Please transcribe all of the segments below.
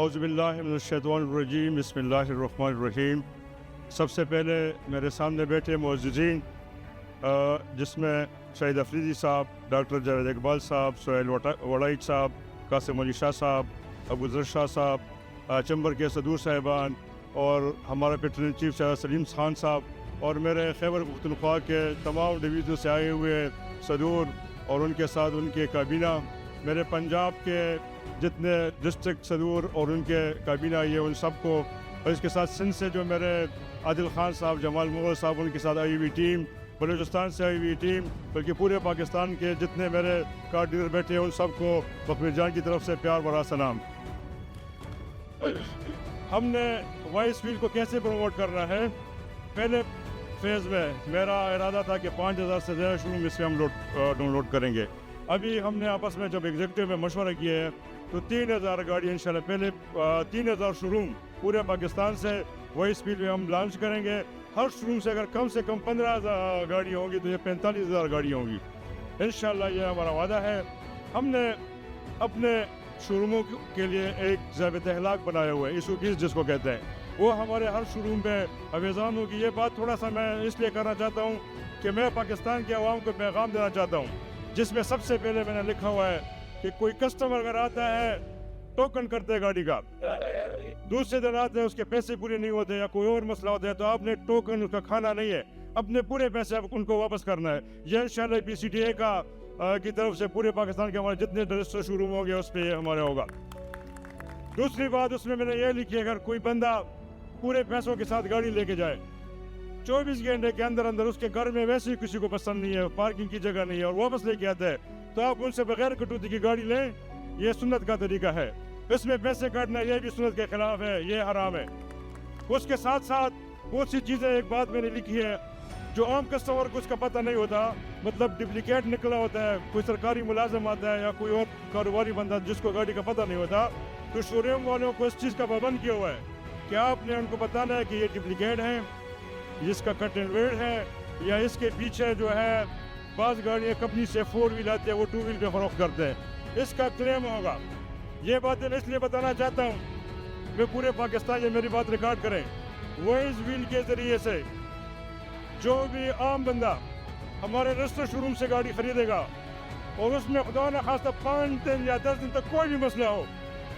औज़ु बिल्लाहि मिनश्शैतानिर्रजीम बिस्मिल्लाहिर्रहमानिर्रहीम। सबसे पहले मेरे सामने बैठे मुअज़्ज़िज़ीन, जिसमें शहीद अफरीदी साहब, डॉक्टर जावेद इकबाल साहब, सोहेल वड़ाइच साहब, कासिम अली शाह साहब, अबू ज़र शाह साहब, चंबर के सदूर साहिबान और हमारा पेट्रोल चीफ सलीम खान साहब और मेरे खैबर पख्तूनख्वा के तमाम डिवीज़न से आए हुए सदूर और उनके साथ उनके काबीना, मेरे पंजाब के जितने डिस्ट्रिक्ट सदूर और उनके काबीना ये उन सबको, और इसके साथ सिंध से जो मेरे आदिल ख़ान साहब, जमाल मुग़ल साहब, उनके साथ आई हुई टीम, बलूचिस्तान से आई हुई टीम, बल्कि पूरे पाकिस्तान के जितने मेरे कार्डिनर बैठे हैं उन सबको बकरीद जान की तरफ से प्यार भरा सलाम। हमने वॉइस फील्ड को कैसे प्रमोट करना है, पहले फेज़ में मेरा इरादा था कि 5000 से ज़्यादा शोरूम इसमें हम डाउनलोड करेंगे। अभी हमने आपस में जब एग्जीक्यूटिव में मशवरा किया है तो 3000 गाड़ी इंशाल्लाह, पहले 3000 शोरूम पूरे पाकिस्तान से वॉइस फील्ड में हम लॉन्च करेंगे। हर शोरूम से अगर कम 15,000 गाड़ी होंगी तो ये 45,000 गाड़ी होंगी इंशाल्लाह, ये हमारा वादा है। हमने अपने शोरूमों के लिए एक ज़ाबित अखलाक बनाया हुआ है, SOPs जिसको कहते हैं, वो हमारे हर शोरूम पे अवेज़ान होगी। ये बात थोड़ा सा मैं इसलिए करना चाहता हूँ कि मैं पाकिस्तान के अवाम को पैगाम देना चाहता हूँ, जिसमें सबसे पहले मैंने लिखा हुआ है कि कोई कस्टमर अगर आता है टोकन करते हैं गाड़ी का, दूसरे दिन आते हैं उसके पैसे पूरे नहीं होते या कोई और मसला होता है, तो आपने टोकन उसका खाना नहीं है, अपने पूरे पैसे आप उनको वापस करना है। यह इंशाल्लाह PCTA की तरफ से पूरे पाकिस्तान के हमारे जितने रजिस्टर शोरूम होंगे उस पर हमारे होगा। दूसरी बात उसमें मैंने ये लिखी है, अगर कोई बंदा पूरे पैसों के साथ गाड़ी लेके जाए, 24 घंटे के अंदर अंदर उसके घर में वैसे ही किसी को पसंद नहीं है, पार्किंग की जगह नहीं है और वापस लेके आता है, तो आप उनसे बगैर कटौती की गाड़ी लें। ये सुन्नत का तरीका है, इसमें पैसे काटना ये भी सुन्नत के खिलाफ है, ये हराम है। उसके साथ साथ बहुत सी चीज़ें, एक बात मैंने लिखी है जो आम कस्टमर को उसका पता नहीं होता, मतलब डुप्लीकेट निकला होता है, कोई सरकारी मुलाजिम आता है या कोई और कारोबारी बंदा जिसको गाड़ी का पता नहीं होता, तो शोरूम वालों को इस चीज़ का पाबंद किया हुआ है कि आपने उनको बताना है कि ये डुप्लीकेट है, जिसका कट एंड वेट है, या इसके पीछे जो है बाज़ गाड़ियाँ कंपनी से 4 व्हील आते हैं वो 2 व्हील पे फरोख्त करते हैं, इसका क्लेम होगा। ये बातें मैं इसलिए बताना चाहता हूँ, मैं पूरे पाकिस्तान ये मेरी बात रिकॉर्ड करें, वॉइस व्हील के ज़रिए से जो भी आम बंदा हमारे रजिस्टर शोरूम से गाड़ी खरीदेगा और उसमें खुदा न खास्ता 5 दिन या 10 दिन तक कोई भी मसला हो,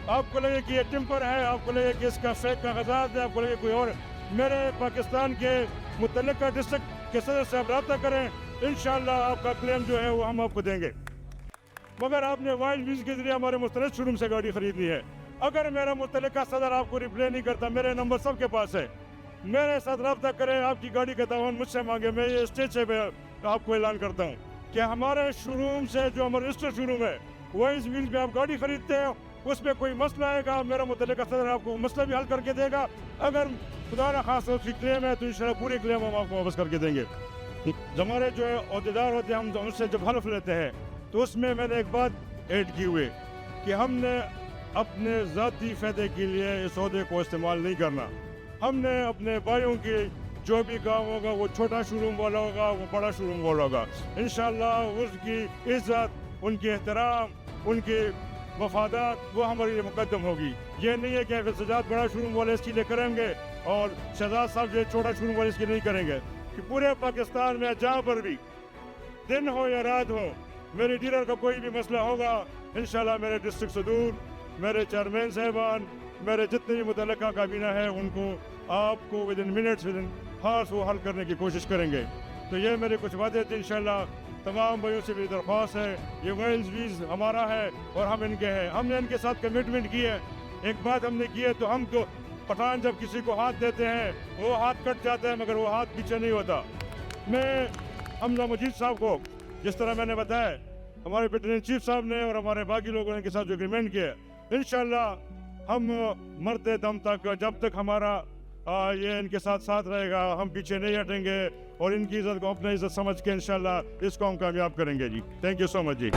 आपको लगे कि ये टिम्पर है, आपको लगे कि इसका फेक कागजात है, आपको लगे कोई और, मेरे पाकिस्तान के मुतल्लिका डिस्ट्रिक्ट के सदर से आप रब्ता करें, इंशाल्लाह आपका क्लेम जो है वो हम आपको देंगे। मगर आपने वाइल्ड व्हील्स के जरिए हमारे मुख्तलिफ शोरूम से गाड़ी खरीदनी है, अगर मेरा मुतल्लिका सदर आपको रिप्लाई नहीं करता, मेरे नंबर सबके पास है, मेरे साथ रब्ता करें, आपकी गाड़ी का दामन मुझसे मांगे। मैं ये स्टेज से आपको ऐलान करता हूँ कि हमारे शोरूम से जो हमारा रजिस्टर शोरूम है, वॉइस व्हील्स में आप गाड़ी खरीदते हैं, उसमें कोई मसला आएगा, मेरा मुतल्लिका सदर आपको मसला भी हल करके देगा। अगर खुदा न खासा उसकी क्लेम है तो इंशाल्लाह पूरी क्लेम हम आपको वापस करके देंगे। हमारे जो है अहदेदार होते हैं, हम उनसे जब हल्फ लेते हैं तो उसमें मैंने एक बात ऐड की हुई कि हमने अपने ज़ाती फ़ायदे के लिए इस ओहदे को इस्तेमाल नहीं करना। हमने अपने भाइयों की जो भी काम होगा, वो छोटा शोरूम वाला होगा, वो बड़ा शोरूम वाला होगा, इंशाल्लाह उसकी इज़्ज़त, उनकी एहतराम, उनकी वफादात वो हमारे लिए मुकद्दम होगी। ये नहीं है कि सजाद बड़ा शोरूम वाले इसके लिए करेंगे और शहजाद साहब जो छोटा शोरूम वाले इसके नहीं करेंगे, कि पूरे पाकिस्तान में जहाँ पर भी दिन हो या रात हो, मेरे डीलर का कोई भी मसला होगा, इंशाल्लाह मेरे डिस्ट्रिक्ट सदूर, मेरे चेयरमैन साहबान, मेरे जितने भी मुतल्लिका काबीना है, उनको आपको विदिन मिनट्स विदिन हार्स वो हल करने की कोशिश करेंगे। तो ये मेरे कुछ वादे थे, इंशाल्लाह तमाम भाइयों से मेरी दरख्वास्त है, ये वॉइस व्हील्स हमारा है और हम इनके हैं, हमने इनके साथ कमिटमेंट की है। एक बात हमने की है, तो हम तो पठान जब किसी को हाथ देते हैं वो हाथ कट जाता है मगर वो हाथ पीछे नहीं होता। मैं हमजा मजीद साहब को, जिस तरह मैंने बताया, हमारे पेट्रोल चीफ साहब ने और हमारे बाकी लोगों ने के साथ जो एग्रीमेंट किया, इंशाल्लाह हम मरते दम तक, जब तक हमारा ये इनके साथ रहेगा, हम पीछे नहीं हटेंगे और इनकी इज़्ज़त को अपनी इज़्ज़त समझ के इंशाल्लाह इसको हम कामयाब करेंगे जी। Thank you so much ji.